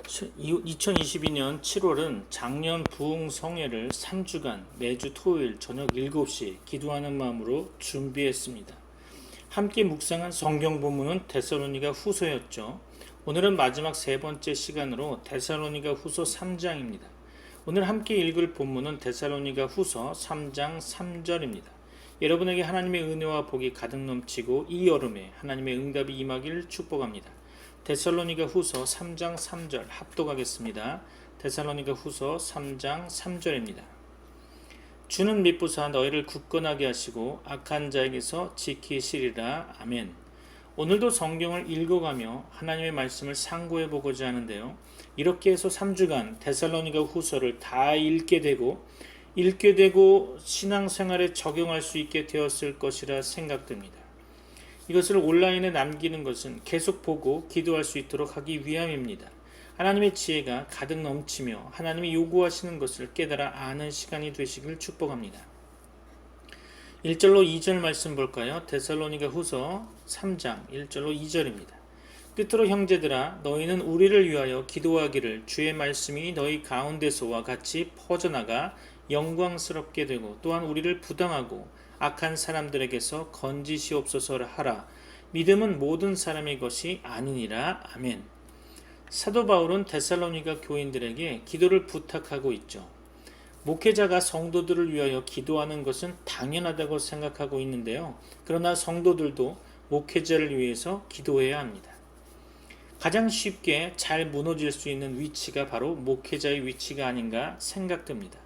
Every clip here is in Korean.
2022년 7월은 작년 부흥성회를 3주간 매주 토요일 저녁 7시에 기도하는 마음으로 준비했습니다. 함께 묵상한 성경 본문은 데살로니가 후서였죠. 오늘은 마지막 세 번째 시간으로 데살로니가 후서 3장입니다. 오늘 함께 읽을 본문은 데살로니가 후서 3장 3절입니다. 여러분에게 하나님의 은혜와 복이 가득 넘치고 이 여름에 하나님의 응답이 임하기를 축복합니다. 데살로니가 후서 3장 3절 합독하겠습니다. 데살로니가 후서 3장 3절입니다. 주는 미쁘사 너희를 굳건하게 하시고 악한 자에게서 지키시리라. 아멘. 오늘도 성경을 읽어가며 하나님의 말씀을 상고해 보고자 하는데요. 이렇게 해서 3주간 데살로니가 후서를 다 읽게 되고 신앙생활에 적용할 수 있게 되었을 것이라 생각됩니다. 이것을 온라인에 남기는 것은 계속 보고 기도할 수 있도록 하기 위함입니다. 하나님의 지혜가 가득 넘치며 하나님이 요구하시는 것을 깨달아 아는 시간이 되시길 축복합니다. 1절로 2절 말씀 볼까요? 데살로니가 후서 3장 1절로 2절입니다. 끝으로 형제들아 너희는 우리를 위하여 기도하기를 주의 말씀이 너희 가운데서와 같이 퍼져나가 영광스럽게 되고 또한 우리를 부당하고 악한 사람들에게서 건지시옵소서 하라. 믿음은 모든 사람의 것이 아니니라. 아멘. 사도 바울은 데살로니가 교인들에게 기도를 부탁하고 있죠. 목회자가 성도들을 위하여 기도하는 것은 당연하다고 생각하고 있는데요. 그러나 성도들도 목회자를 위해서 기도해야 합니다. 가장 쉽게 잘 무너질 수 있는 위치가 바로 목회자의 위치가 아닌가 생각됩니다.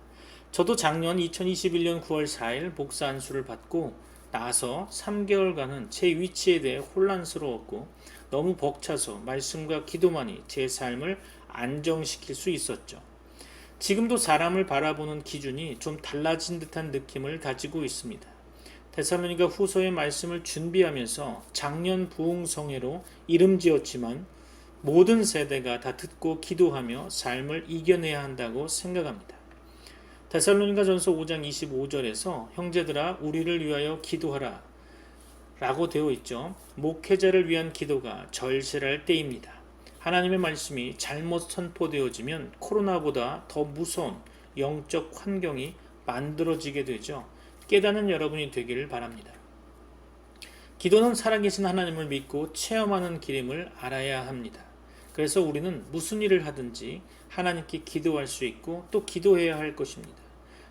저도 작년 2021년 9월 4일 목사 안수를 받고 나서 3개월간은 제 위치에 대해 혼란스러웠고 너무 벅차서 말씀과 기도만이 제 삶을 안정시킬 수 있었죠. 지금도 사람을 바라보는 기준이 좀 달라진 듯한 느낌을 가지고 있습니다. 데살로니가 후서의 말씀을 준비하면서 작년 부흥성회로 이름 지었지만 모든 세대가 다 듣고 기도하며 삶을 이겨내야 한다고 생각합니다. 데살로니가 전서 5장 25절에서 형제들아 우리를 위하여 기도하라 라고 되어 있죠. 목회자를 위한 기도가 절실할 때입니다. 하나님의 말씀이 잘못 선포되어지면 코로나보다 더 무서운 영적 환경이 만들어지게 되죠. 깨닫는 여러분이 되기를 바랍니다. 기도는 살아계신 하나님을 믿고 체험하는 길임을 알아야 합니다. 그래서 우리는 무슨 일을 하든지 하나님께 기도할 수 있고 또 기도해야 할 것입니다.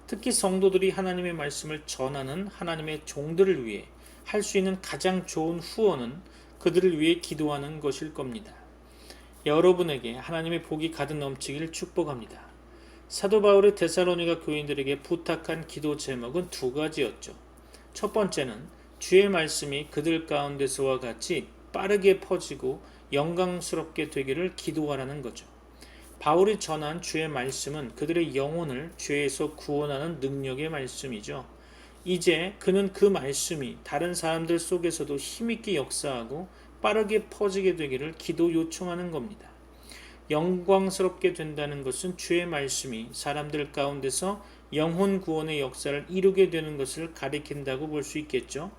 특히 성도들이 하나님의 말씀을 전하는 하나님의 종들을 위해 할 수 있는 가장 좋은 후원은 그들을 위해 기도하는 것일 겁니다. 여러분에게 하나님의 복이 가득 넘치기를 축복합니다. 사도 바울의 데살로니가 교인들에게 부탁한 기도 제목은 두 가지였죠. 첫 번째는 주의 말씀이 그들 가운데서와 같이 빠르게 퍼지고 영광스럽게 되기를 기도하라는 거죠. 바울이 전한 주의 말씀은 그들의 영혼을 죄에서 구원하는 능력의 말씀이죠. 이제 그는 그 말씀이 다른 사람들 속에서도 힘있게 역사하고 빠르게 퍼지게 되기를 기도 요청하는 겁니다. 영광스럽게 된다는 것은 주의 말씀이 사람들 가운데서 영혼 구원의 역사를 이루게 되는 것을 가리킨다고 볼 수 있겠죠.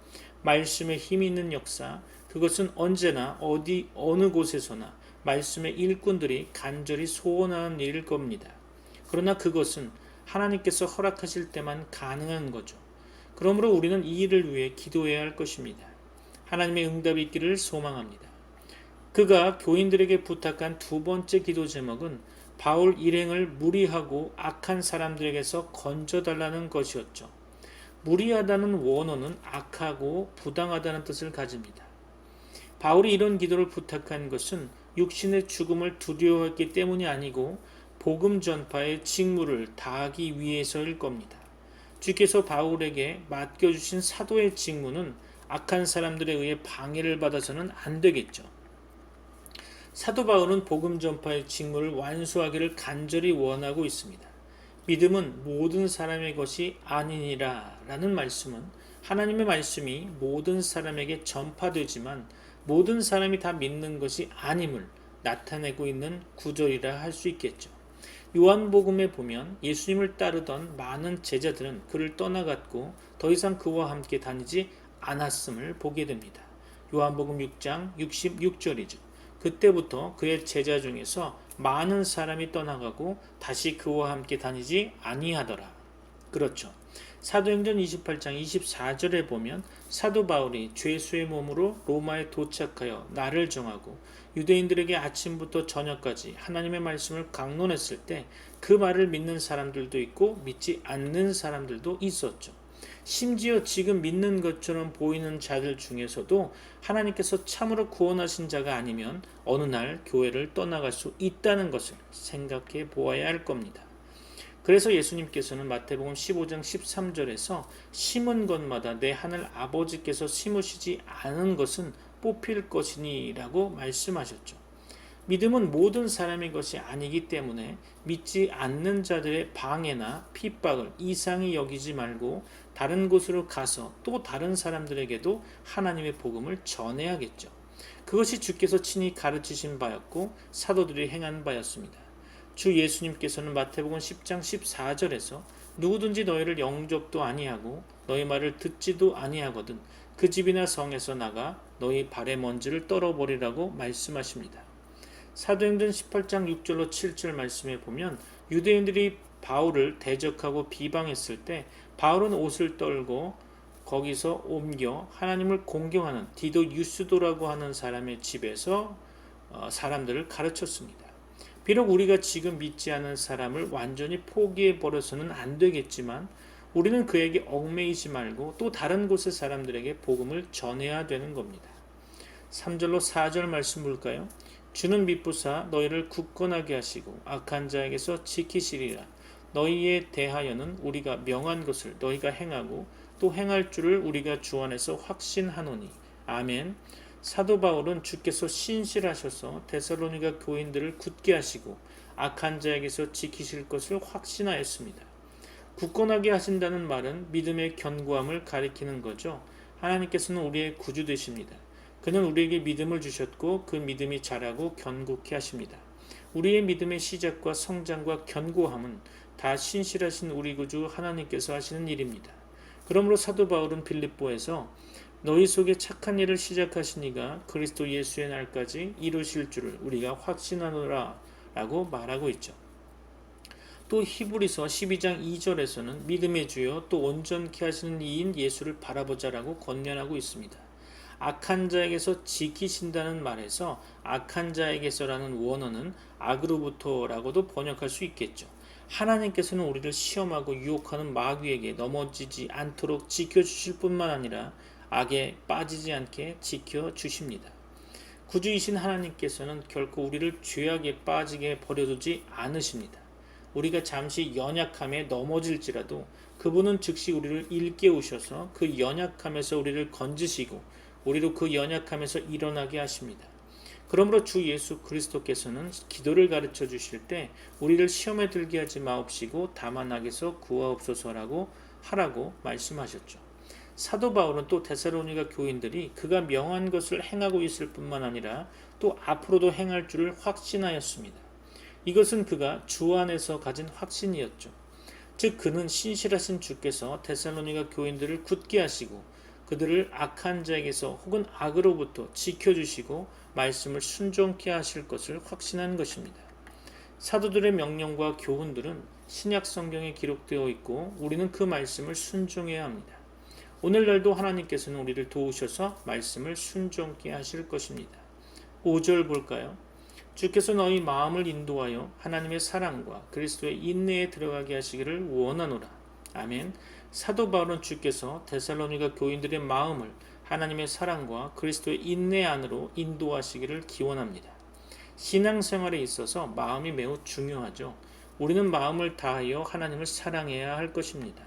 말씀에 힘이 있는 역사, 그것은 언제나 어느 곳에서나 말씀의 일꾼들이 간절히 소원하는 일일 겁니다. 그러나 그것은 하나님께서 허락하실 때만 가능한 거죠. 그러므로 우리는 이 일을 위해 기도해야 할 것입니다. 하나님의 응답이 있기를 소망합니다. 그가 교인들에게 부탁한 두 번째 기도 제목은 바울 일행을 무리하고 악한 사람들에게서 건져달라는 것이었죠. 무리하다는 원어는 악하고 부당하다는 뜻을 가집니다. 바울이 이런 기도를 부탁한 것은 육신의 죽음을 두려워했기 때문이 아니고 복음 전파의 직무를 다하기 위해서일 겁니다. 주께서 바울에게 맡겨주신 사도의 직무는 악한 사람들에 의해 방해를 받아서는 안 되겠죠. 사도 바울은 복음 전파의 직무를 완수하기를 간절히 원하고 있습니다. 믿음은 모든 사람의 것이 아니니라 라는 말씀은 하나님의 말씀이 모든 사람에게 전파되지만 모든 사람이 다 믿는 것이 아님을 나타내고 있는 구절이라 할 수 있겠죠. 요한복음에 보면 예수님을 따르던 많은 제자들은 그를 떠나갔고 더 이상 그와 함께 다니지 않았음을 보게 됩니다. 요한복음 6장 66절이죠. 그때부터 그의 제자 중에서 많은 사람이 떠나가고 다시 그와 함께 다니지 아니하더라. 그렇죠. 사도행전 28장 24절에 보면 사도 바울이 죄수의 몸으로 로마에 도착하여 날을 정하고 유대인들에게 아침부터 저녁까지 하나님의 말씀을 강론했을 때 그 말을 믿는 사람들도 있고 믿지 않는 사람들도 있었죠. 심지어 지금 믿는 것처럼 보이는 자들 중에서도 하나님께서 참으로 구원하신 자가 아니면 어느 날 교회를 떠나갈 수 있다는 것을 생각해 보아야 할 겁니다. 그래서 예수님께서는 마태복음 15장 13절에서 심은 것마다 내 하늘 아버지께서 심으시지 않은 것은 뽑힐 것이니 라고 말씀하셨죠. 믿음은 모든 사람의 것이 아니기 때문에 믿지 않는 자들의 방해나 핍박을 이상히 여기지 말고 다른 곳으로 가서 또 다른 사람들에게도 하나님의 복음을 전해야겠죠. 그것이 주께서 친히 가르치신 바였고 사도들이 행한 바였습니다. 주 예수님께서는 마태복음 10장 14절에서 누구든지 너희를 영접도 아니하고 너희 말을 듣지도 아니하거든 그 집이나 성에서 나가 너희 발의 먼지를 떨어버리라고 말씀하십니다. 사도행전 18장 6절로 7절 말씀에 보면 유대인들이 바울을 대적하고 비방했을 때 바울은 옷을 떨고 거기서 옮겨 하나님을 공경하는 디도 유스도라고 하는 사람의 집에서 사람들을 가르쳤습니다. 비록 우리가 지금 믿지 않은 사람을 완전히 포기해 버려서는 안 되겠지만 우리는 그에게 얽매이지 말고 또 다른 곳의 사람들에게 복음을 전해야 되는 겁니다. 3절로 4절 말씀 볼까요? 주는 미쁘사 너희를 굳건하게 하시고 악한 자에게서 지키시리라. 너희에 대하여는 우리가 명한 것을 너희가 행하고 또 행할 줄을 우리가 주 안에서 확신하노니. 아멘. 사도 바울은 주께서 신실하셔서 데살로니가 교인들을 굳게 하시고 악한 자에게서 지키실 것을 확신하였습니다. 굳건하게 하신다는 말은 믿음의 견고함을 가리키는 거죠. 하나님께서는 우리의 구주 되십니다. 그는 우리에게 믿음을 주셨고 그 믿음이 자라고 견고케 하십니다. 우리의 믿음의 시작과 성장과 견고함은 다 신실하신 우리 구주 하나님께서 하시는 일입니다. 그러므로 사도 바울은 빌립보에서 너희 속에 착한 일을 시작하신 이가 그리스도 예수의 날까지 이루실 줄을 우리가 확신하노라 라고 말하고 있죠. 또 히브리서 12장 2절에서는 믿음의 주여 또 온전케 하시는 이인 예수를 바라보자라고 권면하고 있습니다. 악한 자에게서 지키신다는 말에서 악한 자에게서라는 원어는 악으로부터라고도 번역할 수 있겠죠. 하나님께서는 우리를 시험하고 유혹하는 마귀에게 넘어지지 않도록 지켜주실 뿐만 아니라 악에 빠지지 않게 지켜주십니다. 구주이신 하나님께서는 결코 우리를 죄악에 빠지게 버려두지 않으십니다. 우리가 잠시 연약함에 넘어질지라도 그분은 즉시 우리를 일깨우셔서 그 연약함에서 우리를 건지시고 우리로 그 연약함에서 일어나게 하십니다. 그러므로 주 예수 그리스도께서는 기도를 가르쳐 주실 때 우리를 시험에 들게 하지 마옵시고 다만 악에서 구하옵소서라고 하라고 말씀하셨죠. 사도 바울은 또 데살로니가 교인들이 그가 명한 것을 행하고 있을 뿐만 아니라 또 앞으로도 행할 줄을 확신하였습니다. 이것은 그가 주 안에서 가진 확신이었죠. 즉 그는 신실하신 주께서 데살로니가 교인들을 굳게 하시고 그들을 악한 자에게서 혹은 악으로부터 지켜주시고 말씀을 순종케 하실 것을 확신한 것입니다. 사도들의 명령과 교훈들은 신약 성경에 기록되어 있고 우리는 그 말씀을 순종해야 합니다. 오늘날도 하나님께서는 우리를 도우셔서 말씀을 순종케 하실 것입니다. 5절 볼까요? 주께서 너희 마음을 인도하여 하나님의 사랑과 그리스도의 인내에 들어가게 하시기를 원하노라. 아멘. 사도 바울은 주께서 데살로니가 교인들의 마음을 하나님의 사랑과 그리스도의 인내 안으로 인도하시기를 기원합니다. 신앙생활에 있어서 마음이 매우 중요하죠. 우리는 마음을 다하여 하나님을 사랑해야 할 것입니다.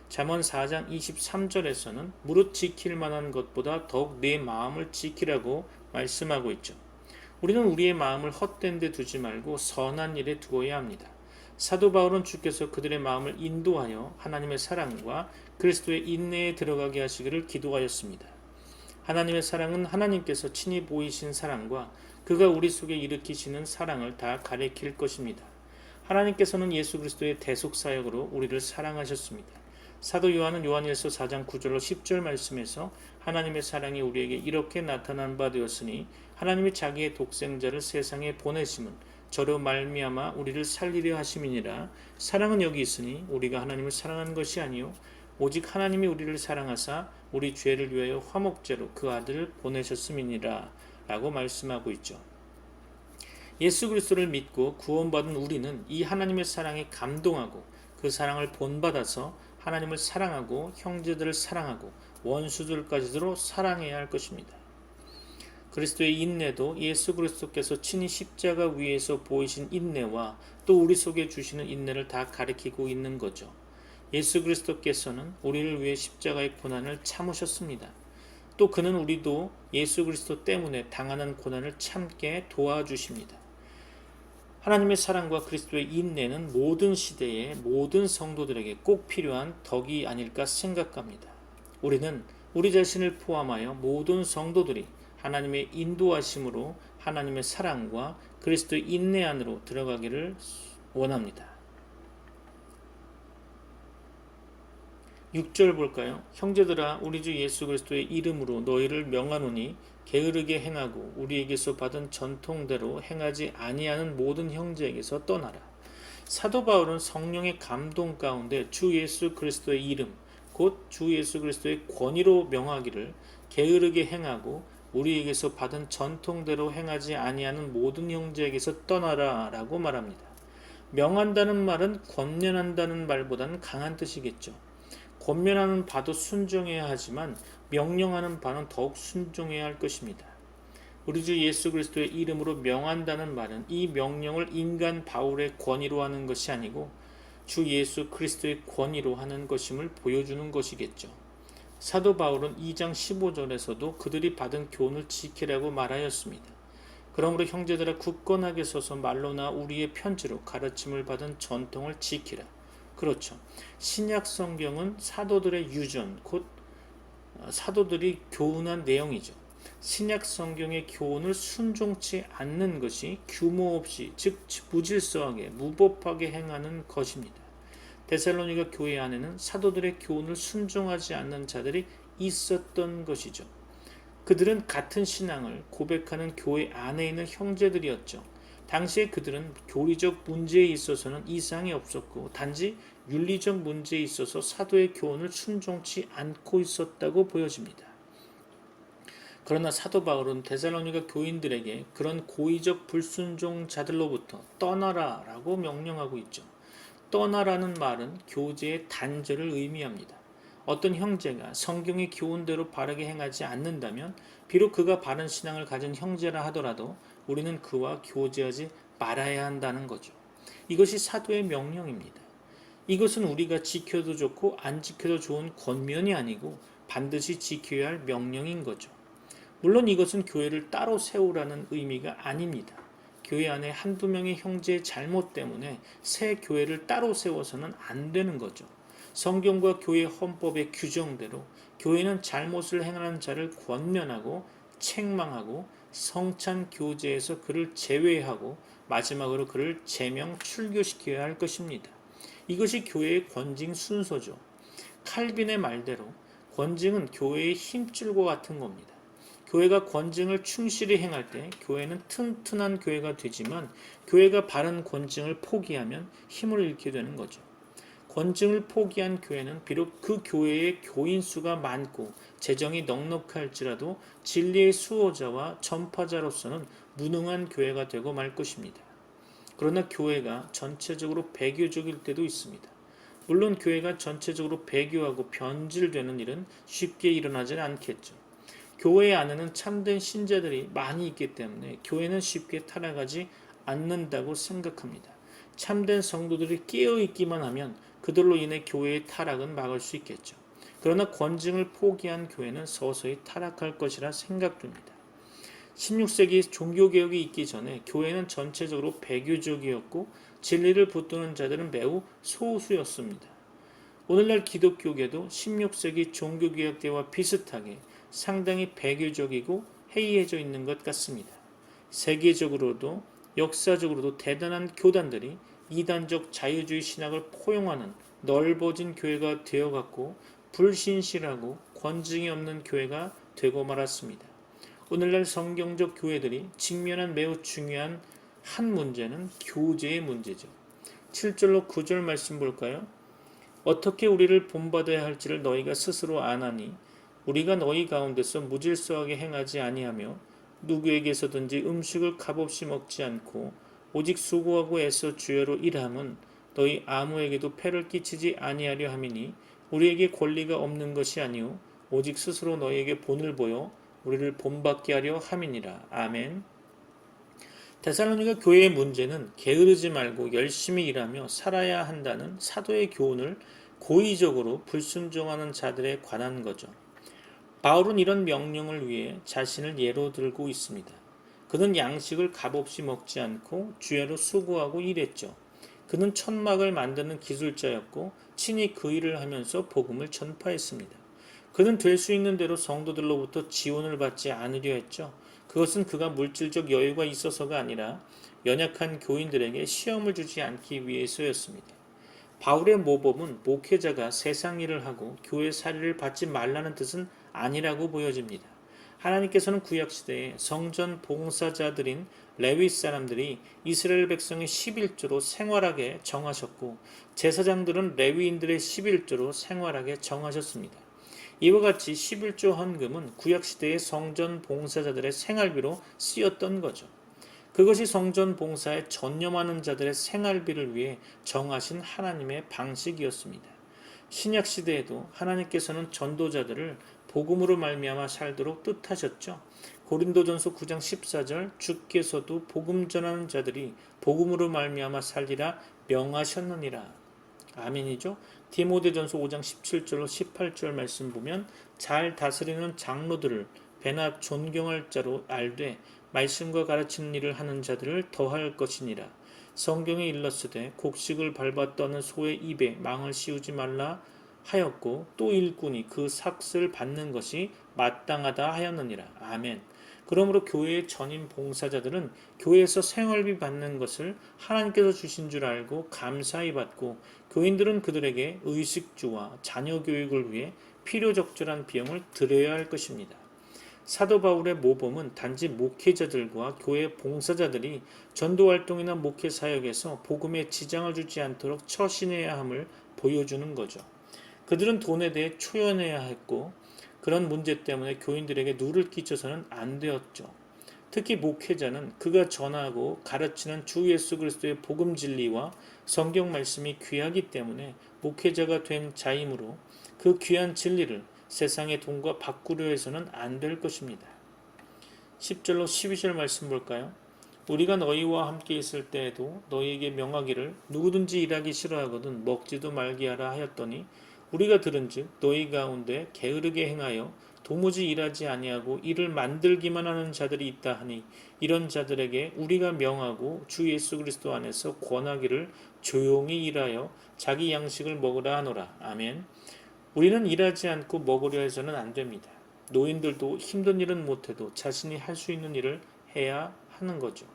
잠언 4장 23절에서는 무릇 지킬 만한 것보다 더욱 내 마음을 지키라고 말씀하고 있죠. 우리는 우리의 마음을 헛된 데 두지 말고 선한 일에 두어야 합니다. 사도 바울은 주께서 그들의 마음을 인도하여 하나님의 사랑과 그리스도의 인내에 들어가게 하시기를 기도하였습니다. 하나님의 사랑은 하나님께서 친히 보이신 사랑과 그가 우리 속에 일으키시는 사랑을 다 가리킬 것입니다. 하나님께서는 예수 그리스도의 대속사역으로 우리를 사랑하셨습니다. 사도 요한은 요한일서 4장 9절로 10절 말씀에서 하나님의 사랑이 우리에게 이렇게 나타난 바 되었으니 하나님이 자기의 독생자를 세상에 보내심은 저로 말미암아 우리를 살리려 하심이니라. 사랑은 여기 있으니 우리가 하나님을 사랑한 것이 아니요 오직 하나님이 우리를 사랑하사 우리 죄를 위하여 화목제로 그 아들을 보내셨음이니라 라고 말씀하고 있죠. 예수 그리스도를 믿고 구원받은 우리는 이 하나님의 사랑에 감동하고 그 사랑을 본받아서 하나님을 사랑하고 형제들을 사랑하고 원수들까지도 사랑해야 할 것입니다. 그리스도의 인내도 예수 그리스도께서 친히 십자가 위에서 보이신 인내와 또 우리 속에 주시는 인내를 다 가리키고 있는 거죠. 예수 그리스도께서는 우리를 위해 십자가의 고난을 참으셨습니다. 또 그는 우리도 예수 그리스도 때문에 당하는 고난을 참게 도와주십니다. 하나님의 사랑과 그리스도의 인내는 모든 시대의 모든 성도들에게 꼭 필요한 덕이 아닐까 생각합니다. 우리는 우리 자신을 포함하여 모든 성도들이 하나님의 인도하심으로 하나님의 사랑과 그리스도의 인내 안으로 들어가기를 원합니다. 6절 볼까요? 형제들아 우리 주 예수 그리스도의 이름으로 너희를 명하노니 게으르게 행하고 우리에게서 받은 전통대로 행하지 아니하는 모든 형제에게서 떠나라. 사도 바울은 성령의 감동 가운데 주 예수 그리스도의 이름 곧 주 예수 그리스도의 권위로 명하기를 게으르게 행하고 우리에게서 받은 전통대로 행하지 아니하는 모든 형제에게서 떠나라 라고 말합니다. 명한다는 말은 권면한다는 말보다는 강한 뜻이겠죠. 권면하는 바도 순종해야 하지만 명령하는 바는 더욱 순종해야 할 것입니다. 우리 주 예수 그리스도의 이름으로 명한다는 말은 이 명령을 인간 바울의 권위로 하는 것이 아니고 주 예수 그리스도의 권위로 하는 것임을 보여주는 것이겠죠. 사도 바울은 2장 15절에서도 그들이 받은 교훈을 지키라고 말하였습니다. 그러므로 형제들아 굳건하게 서서 말로나 우리의 편지로 가르침을 받은 전통을 지키라. 그렇죠. 신약 성경은 사도들의 유전, 곧 사도들이 교훈한 내용이죠. 신약 성경의 교훈을 순종치 않는 것이 규모 없이 즉 무질서하게 무법하게 행하는 것입니다. 데살로니가 교회 안에는 사도들의 교훈을 순종하지 않는 자들이 있었던 것이죠. 그들은 같은 신앙을 고백하는 교회 안에 있는 형제들이었죠. 당시에 그들은 교리적 문제에 있어서는 이상이 없었고 단지 윤리적 문제에 있어서 사도의 교훈을 순종치 않고 있었다고 보여집니다. 그러나 사도 바울은 데살로니가 교인들에게 그런 고의적 불순종자들로부터 떠나라 라고 명령하고 있죠. 떠나라는 말은 교제의 단절을 의미합니다. 어떤 형제가 성경의 교훈대로 바르게 행하지 않는다면 비록 그가 바른 신앙을 가진 형제라 하더라도 우리는 그와 교제하지 말아야 한다는 거죠. 이것이 사도의 명령입니다. 이것은 우리가 지켜도 좋고 안 지켜도 좋은 권면이 아니고 반드시 지켜야 할 명령인 거죠. 물론 이것은 교회를 따로 세우라는 의미가 아닙니다. 교회 안에 한두 명의 형제의 잘못 때문에 새 교회를 따로 세워서는 안 되는 거죠. 성경과 교회 헌법의 규정대로 교회는 잘못을 행하는 자를 권면하고 책망하고 성찬 교제에서 그를 제외하고 마지막으로 그를 제명 출교시켜야 할 것입니다. 이것이 교회의 권징 순서죠. 칼빈의 말대로 권징은 교회의 힘줄과 같은 겁니다. 교회가 권징을 충실히 행할 때 교회는 튼튼한 교회가 되지만 교회가 바른 권징을 포기하면 힘을 잃게 되는 거죠. 권징을 포기한 교회는 비록 그 교회의 교인 수가 많고 재정이 넉넉할지라도 진리의 수호자와 전파자로서는 무능한 교회가 되고 말 것입니다. 그러나 교회가 전체적으로 배교적일 때도 있습니다. 물론 교회가 전체적으로 배교하고 변질되는 일은 쉽게 일어나지는 않겠죠. 교회 안에는 참된 신자들이 많이 있기 때문에 교회는 쉽게 타락하지 않는다고 생각합니다. 참된 성도들이 깨어있기만 하면 그들로 인해 교회의 타락은 막을 수 있겠죠. 그러나 권징을 포기한 교회는 서서히 타락할 것이라 생각됩니다. 16세기 종교개혁이 있기 전에 교회는 전체적으로 배교적이었고 진리를 붙드는 자들은 매우 소수였습니다. 오늘날 기독교계도 16세기 종교개혁 때와 비슷하게 상당히 배교적이고 해이해져 있는 것 같습니다. 세계적으로도 역사적으로도 대단한 교단들이 이단적 자유주의 신학을 포용하는 넓어진 교회가 되어갔고 불신실하고 권징이 없는 교회가 되고 말았습니다. 오늘날 성경적 교회들이 직면한 매우 중요한 한 문제는 교제의 문제죠. 7절로 9절 말씀 볼까요? 어떻게 우리를 본받아야 할지를 너희가 스스로 아나니 우리가 너희 가운데서 무질서하게 행하지 아니하며 누구에게서든지 음식을 값없이 먹지 않고 오직 수고하고 애써 주여로 일함은 너희 아무에게도 폐를 끼치지 아니하려 함이니 우리에게 권리가 없는 것이 아니오 오직 스스로 너희에게 본을 보여 우리를 본받게 하려 함이니라. 아멘. 데살로니가 교회의 문제는 게으르지 말고 열심히 일하며 살아야 한다는 사도의 교훈을 고의적으로 불순종하는 자들에 관한 거죠. 바울은 이런 명령을 위해 자신을 예로 들고 있습니다. 그는 양식을 값없이 먹지 않고 주야로 수고하고 일했죠. 그는 천막을 만드는 기술자였고 친히 그 일을 하면서 복음을 전파했습니다. 그는 될 수 있는 대로 성도들로부터 지원을 받지 않으려 했죠. 그것은 그가 물질적 여유가 있어서가 아니라 연약한 교인들에게 시험을 주지 않기 위해서였습니다. 바울의 모범은 목회자가 세상 일을 하고 교회 살이를 받지 말라는 뜻은 아니라고 보여집니다. 하나님께서는 구약시대에 성전 봉사자들인 레위 사람들이 이스라엘 백성의 11조로 생활하게 정하셨고 제사장들은 레위인들의 11조로 생활하게 정하셨습니다. 이와 같이 11조 헌금은 구약시대의 성전 봉사자들의 생활비로 쓰였던 거죠. 그것이 성전 봉사에 전념하는 자들의 생활비를 위해 정하신 하나님의 방식이었습니다. 신약 시대에도 하나님께서는 전도자들을 복음으로 말미암아 살도록 뜻하셨죠. 고린도전서 9장 14절 주께서도 복음 전하는 자들이 복음으로 말미암아 살리라 명하셨느니라. 아멘이죠. 디모데전서 5장 17절로 18절 말씀 보면 잘 다스리는 장로들을 배나 존경할 자로 알되 말씀과 가르치는 일을 하는 자들을 더할 것이니라. 성경에 일렀으되 곡식을 밟아 떠는 소의 입에 망을 씌우지 말라 하였고 또 일꾼이 그 삭슬 받는 것이 마땅하다 하였느니라. 아멘. 그러므로 교회의 전임 봉사자들은 교회에서 생활비 받는 것을 하나님께서 주신 줄 알고 감사히 받고 교인들은 그들에게 의식주와 자녀 교육을 위해 필요적절한 비용을 드려야 할 것입니다. 사도 바울의 모범은 단지 목회자들과 교회 봉사자들이 전도활동이나 목회 사역에서 복음에 지장을 주지 않도록 처신해야 함을 보여주는 거죠. 그들은 돈에 대해 초연해야 했고 그런 문제 때문에 교인들에게 누를 끼쳐서는 안 되었죠. 특히 목회자는 그가 전하고 가르치는 주 예수 그리스도의 복음 진리와 성경 말씀이 귀하기 때문에 목회자가 된 자이므로 그 귀한 진리를 세상의 돈과 바꾸려 해서는 안 될 것입니다. 10절로 12절 말씀 볼까요? 우리가 너희와 함께 있을 때에도 너희에게 명하기를 누구든지 일하기 싫어하거든 먹지도 말게 하라 하였더니 우리가 들은즉 너희 가운데 게으르게 행하여 도무지 일하지 아니하고 일을 만들기만 하는 자들이 있다 하니 이런 자들에게 우리가 명하고 주 예수 그리스도 안에서 권하기를 조용히 일하여 자기 양식을 먹으라 하노라. 아멘. 우리는 일하지 않고 먹으려 해서는 안 됩니다. 노인들도 힘든 일은 못해도 자신이 할 수 있는 일을 해야 하는 거죠.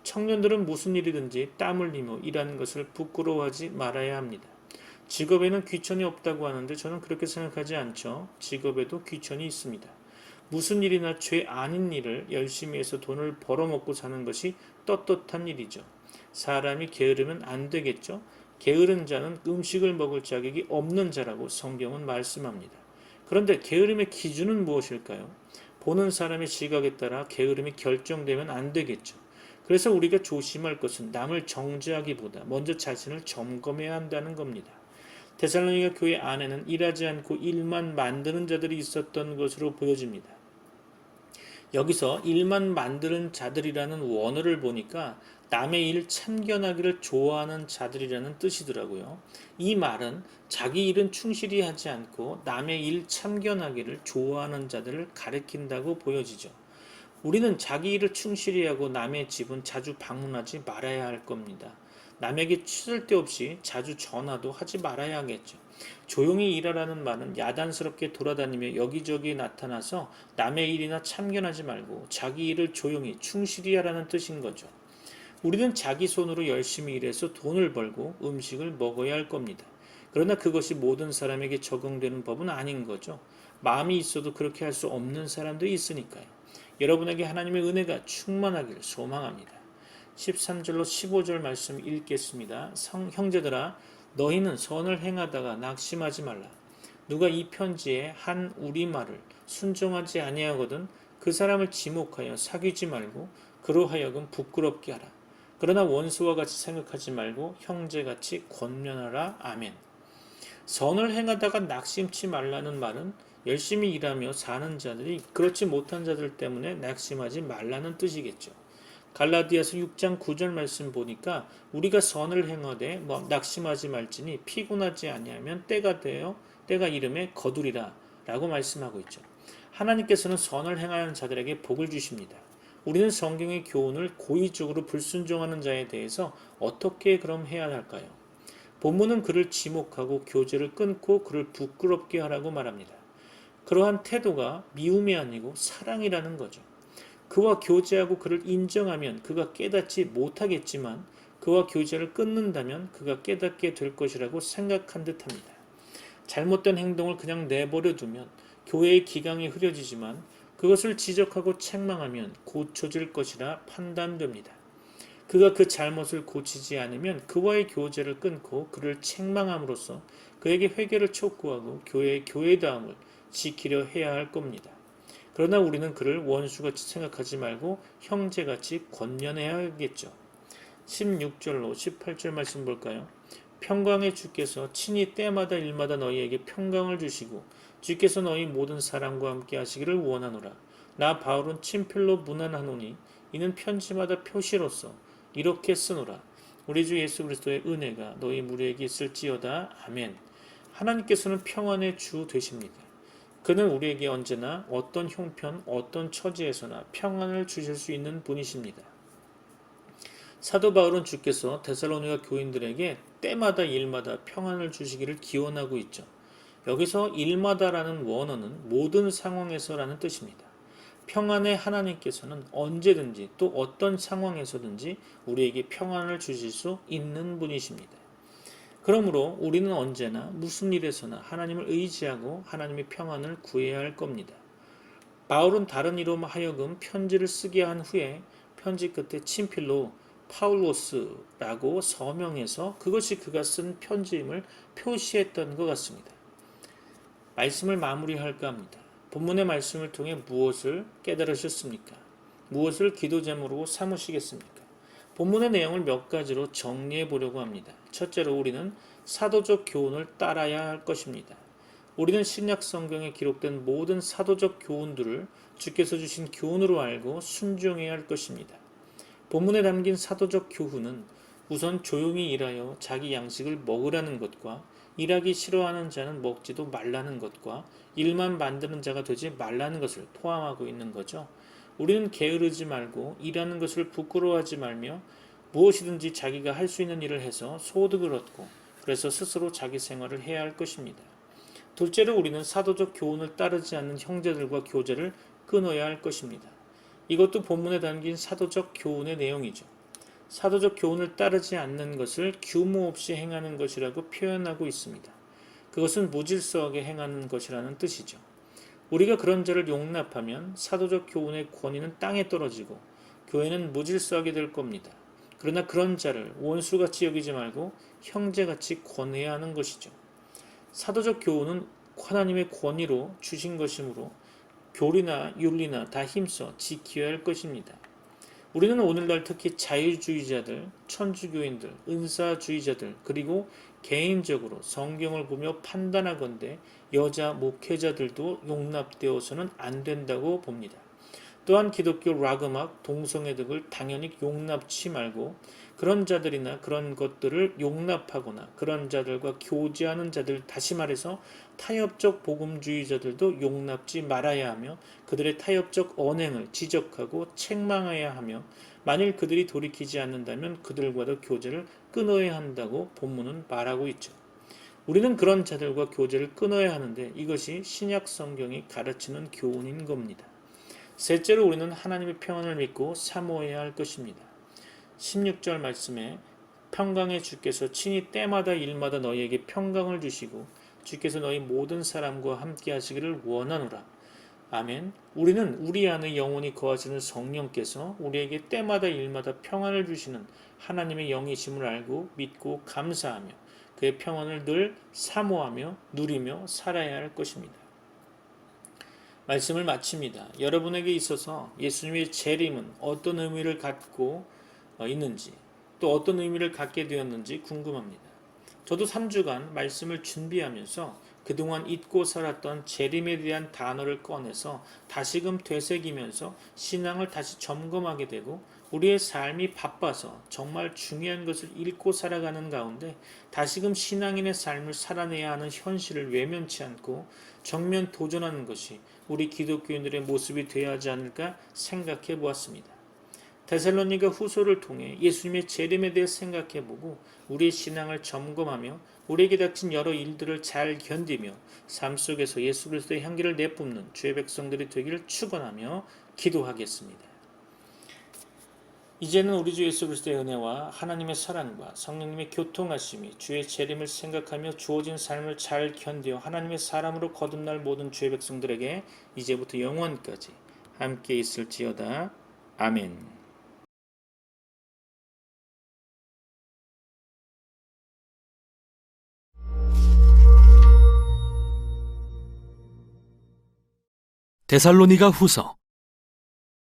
청년들은 무슨 일이든지 땀 흘리며 일하는 것을 부끄러워하지 말아야 합니다. 직업에는 귀천이 없다고 하는데 저는 그렇게 생각하지 않죠. 직업에도 귀천이 있습니다. 무슨 일이나 죄 아닌 일을 열심히 해서 돈을 벌어먹고 사는 것이 떳떳한 일이죠. 사람이 게으르면 안 되겠죠. 게으른 자는 음식을 먹을 자격이 없는 자라고 성경은 말씀합니다. 그런데 게으름의 기준은 무엇일까요? 보는 사람의 시각에 따라 게으름이 결정되면 안 되겠죠. 그래서 우리가 조심할 것은 남을 정죄하기보다 먼저 자신을 점검해야 한다는 겁니다. 데살로니가 교회 안에는 일하지 않고 일만 만드는 자들이 있었던 것으로 보여집니다. 여기서 일만 만드는 자들이라는 원어를 보니까 남의 일 참견하기를 좋아하는 자들이라는 뜻이더라고요. 이 말은 자기 일은 충실히 하지 않고 남의 일 참견하기를 좋아하는 자들을 가리킨다고 보여지죠. 우리는 자기 일을 충실히 하고 남의 집은 자주 방문하지 말아야 할 겁니다. 남에게 쓸데없이 자주 전화도 하지 말아야 하겠죠. 조용히 일하라는 말은 야단스럽게 돌아다니며 여기저기 나타나서 남의 일이나 참견하지 말고 자기 일을 조용히 충실히 하라는 뜻인 거죠. 우리는 자기 손으로 열심히 일해서 돈을 벌고 음식을 먹어야 할 겁니다. 그러나 그것이 모든 사람에게 적용되는 법은 아닌 거죠. 마음이 있어도 그렇게 할 수 없는 사람들이 있으니까요. 여러분에게 하나님의 은혜가 충만하길 소망합니다. 13절로 15절 말씀 읽겠습니다. 형제들아 너희는 선을 행하다가 낙심하지 말라. 누가 이 편지에 한 우리말을 순종하지 아니하거든 그 사람을 지목하여 사귀지 말고 그로 하여금 부끄럽게 하라. 그러나 원수와 같이 생각하지 말고 형제같이 권면하라. 아멘. 선을 행하다가 낙심치 말라는 말은 열심히 일하며 사는 자들이 그렇지 못한 자들 때문에 낙심하지 말라는 뜻이겠죠. 갈라디아서 6장 9절 말씀 보니까 우리가 선을 행하되 낙심하지 말지니 피곤하지 아니하면 때가 이름에 거두리라 라고 말씀하고 있죠. 하나님께서는 선을 행하는 자들에게 복을 주십니다. 우리는 성경의 교훈을 고의적으로 불순종하는 자에 대해서 어떻게 그럼 해야 할까요? 본문은 그를 지목하고 교제를 끊고 그를 부끄럽게 하라고 말합니다. 그러한 태도가 미움이 아니고 사랑이라는 거죠. 그와 교제하고 그를 인정하면 그가 깨닫지 못하겠지만 그와 교제를 끊는다면 그가 깨닫게 될 것이라고 생각한 듯합니다. 잘못된 행동을 그냥 내버려 두면 교회의 기강이 흐려지지만 그것을 지적하고 책망하면 고쳐질 것이라 판단됩니다. 그가 그 잘못을 고치지 않으면 그와의 교제를 끊고 그를 책망함으로써 그에게 회개를 촉구하고 교회의 교회다움을 지키려 해야 할 겁니다. 그러나 우리는 그를 원수같이 생각하지 말고 형제같이 권면해야 하겠죠. 16절로 18절 말씀 볼까요? 평강의 주께서 친히 때마다 일마다 너희에게 평강을 주시고 주께서 너희 모든 사람과 함께 하시기를 원하노라. 나 바울은 친필로 문안하노니 이는 편지마다 표시로서 이렇게 쓰노라. 우리 주 예수 그리스도의 은혜가 너희 무리에게 있을지어다. 아멘. 하나님께서는 평안의 주 되십니다. 그는 우리에게 언제나 어떤 형편, 어떤 처지에서나 평안을 주실 수 있는 분이십니다. 사도 바울은 주께서 데살로니가 교인들에게 때마다 일마다 평안을 주시기를 기원하고 있죠. 여기서 일마다라는 원어는 모든 상황에서라는 뜻입니다. 평안의 하나님께서는 언제든지 또 어떤 상황에서든지 우리에게 평안을 주실 수 있는 분이십니다. 그러므로 우리는 언제나 무슨 일에서나 하나님을 의지하고 하나님의 평안을 구해야 할 겁니다. 바울은 다른 이로 하여금 편지를 쓰게 한 후에 편지 끝에 친필로 파울로스라고 서명해서 그것이 그가 쓴 편지임을 표시했던 것 같습니다. 말씀을 마무리할까 합니다. 본문의 말씀을 통해 무엇을 깨달으셨습니까? 무엇을 기도 제목으로 삼으시겠습니까? 본문의 내용을 몇 가지로 정리해 보려고 합니다. 첫째로 우리는 사도적 교훈을 따라야 할 것입니다. 우리는 신약 성경에 기록된 모든 사도적 교훈들을 주께서 주신 교훈으로 알고 순종해야 할 것입니다. 본문에 담긴 사도적 교훈은 우선 조용히 일하여 자기 양식을 먹으라는 것과 일하기 싫어하는 자는 먹지도 말라는 것과 일만 만드는 자가 되지 말라는 것을 포함하고 있는 거죠. 우리는 게으르지 말고 일하는 것을 부끄러워하지 말며 무엇이든지 자기가 할 수 있는 일을 해서 소득을 얻고 그래서 스스로 자기 생활을 해야 할 것입니다. 둘째로 우리는 사도적 교훈을 따르지 않는 형제들과 교제를 끊어야 할 것입니다. 이것도 본문에 담긴 사도적 교훈의 내용이죠. 사도적 교훈을 따르지 않는 것을 규모 없이 행하는 것이라고 표현하고 있습니다. 그것은 무질서하게 행하는 것이라는 뜻이죠. 우리가 그런 자를 용납하면 사도적 교훈의 권위는 땅에 떨어지고 교회는 무질서하게 될 겁니다. 그러나 그런 자를 원수같이 여기지 말고 형제같이 권해야 하는 것이죠. 사도적 교훈은 하나님의 권위로 주신 것이므로 교리나 윤리나 다 힘써 지켜야 할 것입니다. 우리는 오늘날 특히 자유주의자들, 천주교인들, 은사주의자들 그리고 개인적으로 성경을 보며 판단하건대 여자 목회자들도 용납되어서는 안 된다고 봅니다. 또한 기독교 락음악, 동성애 등을 당연히 용납치 말고 그런 자들이나 그런 것들을 용납하거나 그런 자들과 교제하는 자들, 다시 말해서 타협적 복음주의자들도 용납지 말아야 하며 그들의 타협적 언행을 지적하고 책망해야 하며 만일 그들이 돌이키지 않는다면 그들과도 교제를 끊어야 한다고 본문은 말하고 있죠. 우리는 그런 자들과 교제를 끊어야 하는데 이것이 신약 성경이 가르치는 교훈인 겁니다. 셋째로 우리는 하나님의 평안을 믿고 사모해야 할 것입니다. 16절 말씀에 평강의 주께서 친히 때마다 일마다 너희에게 평강을 주시고 주께서 너희 모든 사람과 함께 하시기를 원하노라. 아멘. 우리는 우리 안에 영원히 거하시는 성령께서 우리에게 때마다 일마다 평안을 주시는 하나님의 영이심을 알고 믿고 감사하며 그의 평안을 늘 사모하며 누리며 살아야 할 것입니다. 말씀을 마칩니다. 여러분에게 있어서 예수님의 재림은 어떤 의미를 갖고 있는지 또 어떤 의미를 갖게 되었는지 궁금합니다. 저도 3주간 말씀을 준비하면서 그동안 잊고 살았던 재림에 대한 단어를 꺼내서 다시금 되새기면서 신앙을 다시 점검하게 되고 우리의 삶이 바빠서 정말 중요한 것을 잃고 살아가는 가운데 다시금 신앙인의 삶을 살아내야 하는 현실을 외면치 않고 정면 도전하는 것이 우리 기독교인들의 모습이 되어야 하지 않을까 생각해 보았습니다. 데살로니가 후서를 통해 예수님의 재림에 대해 생각해보고 우리의 신앙을 점검하며 우리에게 닥친 여러 일들을 잘 견디며 삶 속에서 예수 그리스도의 향기를 내뿜는 주의 백성들이 되기를 축원하며 기도하겠습니다. 이제는 우리 주 예수 그리스도의 은혜와 하나님의 사랑과 성령님의 교통하심이 주의 재림을 생각하며 주어진 삶을 잘 견디어 하나님의 사람으로 거듭날 모든 주의 백성들에게 이제부터 영원까지 함께 있을지어다. 아멘. 데살로니가 후서.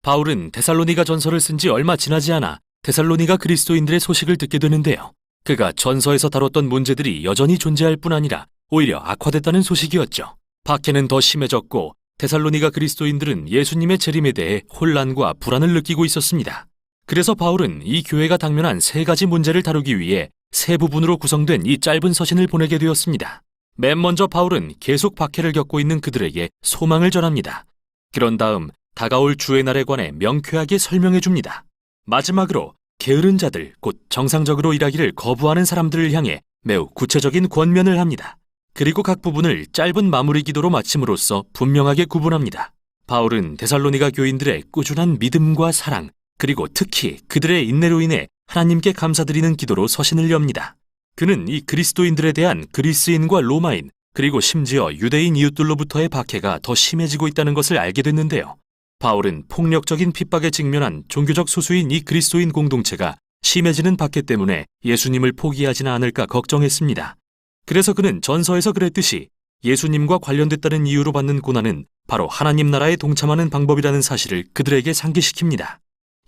바울은 데살로니가 전서를 쓴 지 얼마 지나지 않아 데살로니가 그리스도인들의 소식을 듣게 되는데요. 그가 전서에서 다뤘던 문제들이 여전히 존재할 뿐 아니라 오히려 악화됐다는 소식이었죠. 박해는 더 심해졌고 데살로니가 그리스도인들은 예수님의 재림에 대해 혼란과 불안을 느끼고 있었습니다. 그래서 바울은 이 교회가 당면한 3가지 문제를 다루기 위해 3부분으로 구성된 이 짧은 서신을 보내게 되었습니다. 맨 먼저 바울은 계속 박해를 겪고 있는 그들에게 소망을 전합니다. 그런 다음 다가올 주의 날에 관해 명쾌하게 설명해 줍니다. 마지막으로 게으른 자들, 곧 정상적으로 일하기를 거부하는 사람들을 향해 매우 구체적인 권면을 합니다. 그리고 각 부분을 짧은 마무리 기도로 마침으로써 분명하게 구분합니다. 바울은 데살로니가 교인들의 꾸준한 믿음과 사랑, 그리고 특히 그들의 인내로 인해 하나님께 감사드리는 기도로 서신을 엽니다. 그는 이 그리스도인들에 대한 그리스인과 로마인, 그리고 심지어 유대인 이웃들로부터의 박해가 더 심해지고 있다는 것을 알게 됐는데요. 바울은 폭력적인 핍박에 직면한 종교적 소수인 이 그리스도인 공동체가 심해지는 박해 때문에 예수님을 포기하지는 않을까 걱정했습니다. 그래서 그는 전서에서 그랬듯이 예수님과 관련됐다는 이유로 받는 고난은 바로 하나님 나라에 동참하는 방법이라는 사실을 그들에게 상기시킵니다.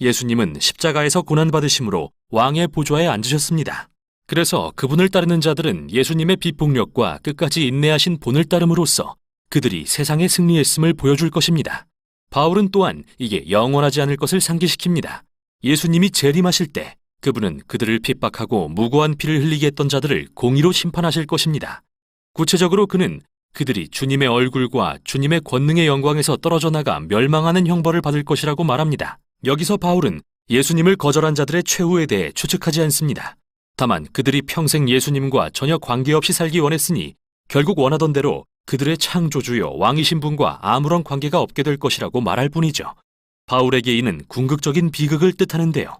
예수님은 십자가에서 고난받으심으로 왕의 보좌에 앉으셨습니다. 그래서 그분을 따르는 자들은 예수님의 비폭력과 끝까지 인내하신 본을 따름으로써 그들이 세상에 승리했음을 보여줄 것입니다. 바울은 또한 이게 영원하지 않을 것을 상기시킵니다. 예수님이 재림하실 때 그분은 그들을 핍박하고 무고한 피를 흘리게 했던 자들을 공의로 심판하실 것입니다. 구체적으로 그는 그들이 주님의 얼굴과 주님의 권능의 영광에서 떨어져 나가 멸망하는 형벌을 받을 것이라고 말합니다. 여기서 바울은 예수님을 거절한 자들의 최후에 대해 추측하지 않습니다. 다만 그들이 평생 예수님과 전혀 관계없이 살기 원했으니 결국 원하던 대로 그들의 창조주요 왕이신 분과 아무런 관계가 없게 될 것이라고 말할 뿐이죠. 바울에게 이는 궁극적인 비극을 뜻하는데요.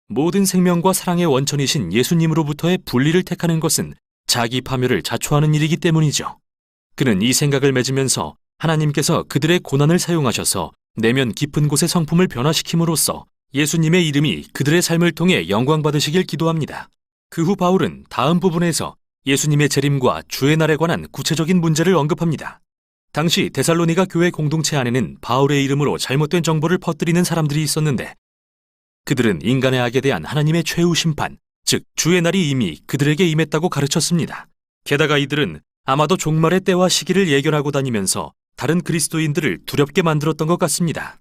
모든 생명과 사랑의 원천이신 예수님으로부터의 분리를 택하는 것은 자기 파멸을 자초하는 일이기 때문이죠. 그는 이 생각을 맺으면서 하나님께서 그들의 고난을 사용하셔서 내면 깊은 곳의 성품을 변화시킴으로써 예수님의 이름이 그들의 삶을 통해 영광받으시길 기도합니다. 그 후 바울은 다음 부분에서 예수님의 재림과 주의 날에 관한 구체적인 문제를 언급합니다. 당시 데살로니가 교회 공동체 안에는 바울의 이름으로 잘못된 정보를 퍼뜨리는 사람들이 있었는데 그들은 인간의 악에 대한 하나님의 최후 심판, 즉 주의 날이 이미 그들에게 임했다고 가르쳤습니다. 게다가 이들은 아마도 종말의 때와 시기를 예견하고 다니면서 다른 그리스도인들을 두렵게 만들었던 것 같습니다.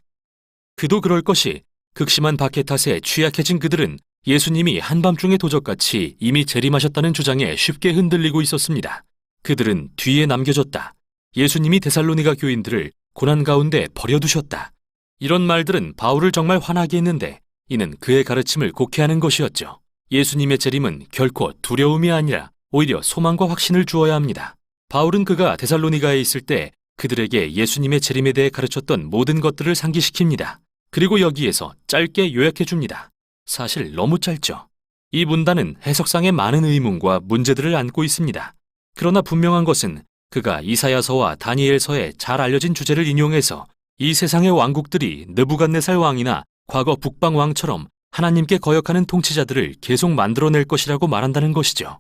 그도 그럴 것이 극심한 박해 탓에 취약해진 그들은 예수님이 한밤중의 도적같이 이미 재림하셨다는 주장에 쉽게 흔들리고 있었습니다. 그들은 뒤에 남겨졌다. 예수님이 데살로니가 교인들을 고난 가운데 버려두셨다. 이런 말들은 바울을 정말 화나게 했는데 이는 그의 가르침을 곡해하는 것이었죠. 예수님의 재림은 결코 두려움이 아니라 오히려 소망과 확신을 주어야 합니다. 바울은 그가 데살로니가에 있을 때 그들에게 예수님의 재림에 대해 가르쳤던 모든 것들을 상기시킵니다. 그리고 여기에서 짧게 요약해 줍니다. 사실 너무 짧죠. 이 문단은 해석상의 많은 의문과 문제들을 안고 있습니다. 그러나 분명한 것은 그가 이사야서와 다니엘서에 잘 알려진 주제를 인용해서 이 세상의 왕국들이 느부갓네살 왕이나 과거 북방 왕처럼 하나님께 거역하는 통치자들을 계속 만들어낼 것이라고 말한다는 것이죠.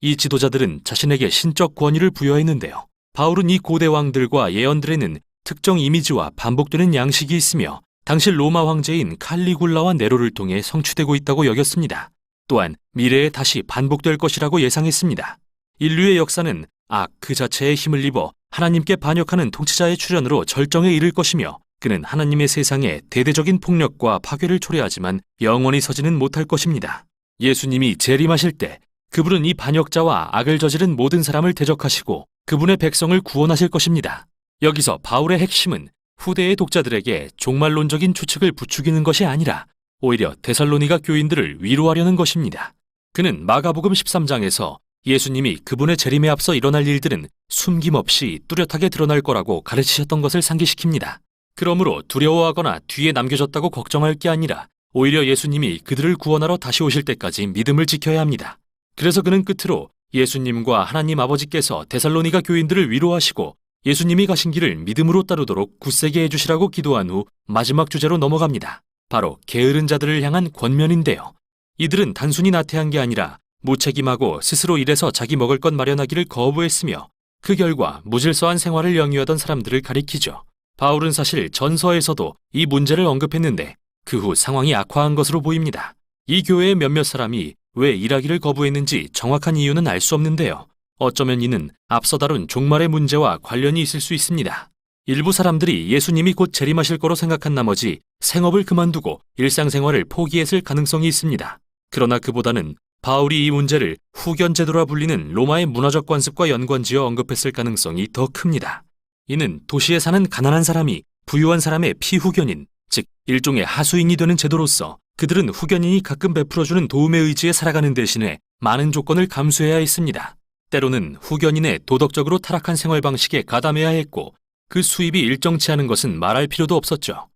이 지도자들은 자신에게 신적 권위를 부여했는데요. 바울은 이 고대 왕들과 예언들에는 특정 이미지와 반복되는 양식이 있으며 당시 로마 황제인 칼리굴라와 네로를 통해 성취되고 있다고 여겼습니다. 또한 미래에 다시 반복될 것이라고 예상했습니다. 인류의 역사는 악 그 자체에 힘을 입어 하나님께 반역하는 통치자의 출현으로 절정에 이를 것이며 그는 하나님의 세상에 대대적인 폭력과 파괴를 초래하지만 영원히 서지는 못할 것입니다. 예수님이 재림하실 때 그분은 이 반역자와 악을 저지른 모든 사람을 대적하시고 그분의 백성을 구원하실 것입니다. 여기서 바울의 핵심은 후대의 독자들에게 종말론적인 추측을 부추기는 것이 아니라 오히려 데살로니가 교인들을 위로하려는 것입니다. 그는 마가복음 13장에서 예수님이 그분의 재림에 앞서 일어날 일들은 숨김없이 뚜렷하게 드러날 거라고 가르치셨던 것을 상기시킵니다. 그러므로 두려워하거나 뒤에 남겨졌다고 걱정할 게 아니라 오히려 예수님이 그들을 구원하러 다시 오실 때까지 믿음을 지켜야 합니다. 그래서 그는 끝으로 예수님과 하나님 아버지께서 데살로니가 교인들을 위로하시고 예수님이 가신 길을 믿음으로 따르도록 굳세게 해주시라고 기도한 후 마지막 주제로 넘어갑니다. 바로 게으른 자들을 향한 권면인데요. 이들은 단순히 나태한 게 아니라 무책임하고 스스로 일해서 자기 먹을 것 마련하기를 거부했으며 그 결과 무질서한 생활을 영위하던 사람들을 가리키죠. 바울은 사실 전서에서도 이 문제를 언급했는데 그 후 상황이 악화한 것으로 보입니다. 이 교회의 몇몇 사람이 왜 일하기를 거부했는지 정확한 이유는 알 수 없는데요. 어쩌면 이는 앞서 다룬 종말의 문제와 관련이 있을 수 있습니다. 일부 사람들이 예수님이 곧 재림하실 거로 생각한 나머지 생업을 그만두고 일상생활을 포기했을 가능성이 있습니다. 그러나 그보다는 바울이 이 문제를 후견 제도라 불리는 로마의 문화적 관습과 연관지어 언급했을 가능성이 더 큽니다. 이는 도시에 사는 가난한 사람이 부유한 사람의 피후견인, 즉 일종의 하수인이 되는 제도로서 그들은 후견인이 가끔 베풀어주는 도움에 의지해 살아가는 대신에 많은 조건을 감수해야 했습니다. 때로는 후견인의 도덕적으로 타락한 생활 방식에 가담해야 했고 그 수입이 일정치 않은 것은 말할 필요도 없었죠.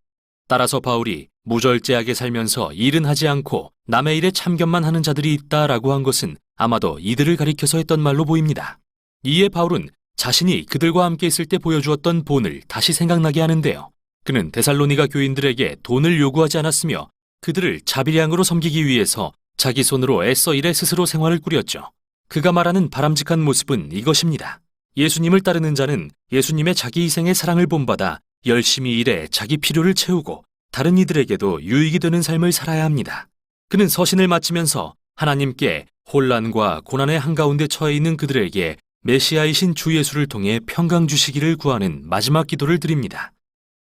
따라서 바울이 무절제하게 살면서 일은 하지 않고 남의 일에 참견만 하는 자들이 있다라고 한 것은 아마도 이들을 가리켜서 했던 말로 보입니다. 이에 바울은 자신이 그들과 함께 있을 때 보여주었던 본을 다시 생각나게 하는데요. 그는 데살로니가 교인들에게 돈을 요구하지 않았으며 그들을 자비량으로 섬기기 위해서 자기 손으로 애써 일해 스스로 생활을 꾸렸죠. 그가 말하는 바람직한 모습은 이것입니다. 예수님을 따르는 자는 예수님의 자기 희생의 사랑을 본받아 열심히 일해 자기 필요를 채우고 다른 이들에게도 유익이 되는 삶을 살아야 합니다. 그는 서신을 마치면서 하나님께 혼란과 고난의 한가운데 처해 있는 그들에게 메시아이신 주 예수를 통해 평강 주시기를 구하는 마지막 기도를 드립니다.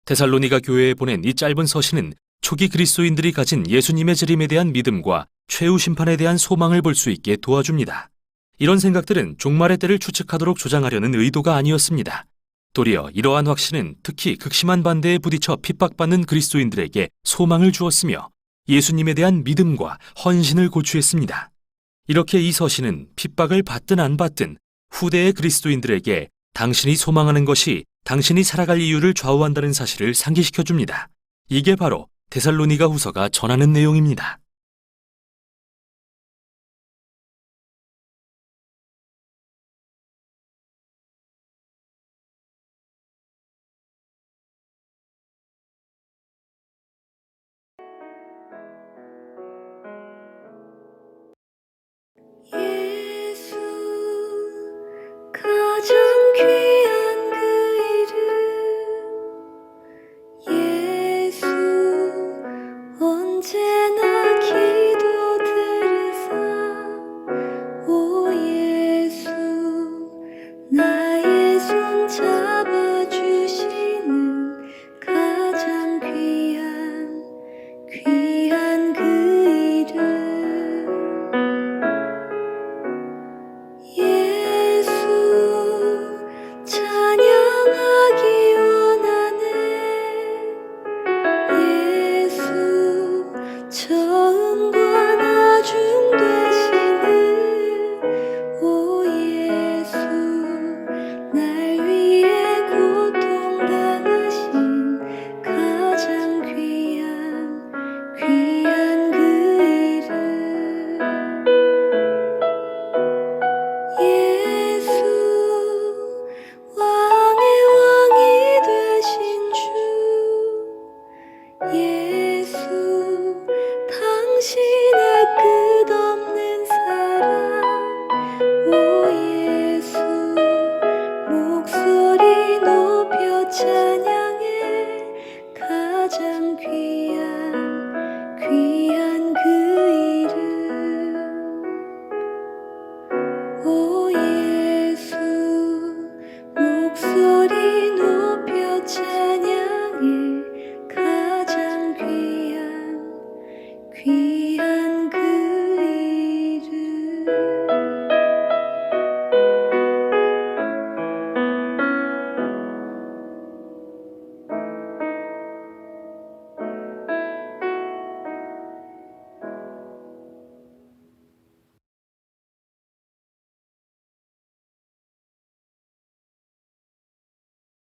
데살로니가 교회에 보낸 이 짧은 서신은 초기 그리스도인들이 가진 예수님의 재림에 대한 믿음과 최후 심판에 대한 소망을 볼 수 있게 도와줍니다. 이런 생각들은 종말의 때를 추측하도록 조장하려는 의도가 아니었습니다. 도리어 이러한 확신은 특히 극심한 반대에 부딪혀 핍박받는 그리스도인들에게 소망을 주었으며 예수님에 대한 믿음과 헌신을 고취했습니다. 이렇게 이 서신은 핍박을 받든 안 받든 후대의 그리스도인들에게 당신이 소망하는 것이 당신이 살아갈 이유를 좌우한다는 사실을 상기시켜줍니다. 이게 바로 데살로니가 후서가 전하는 내용입니다. 예수 가장 귀한 그 이름 예수 언제나 귀한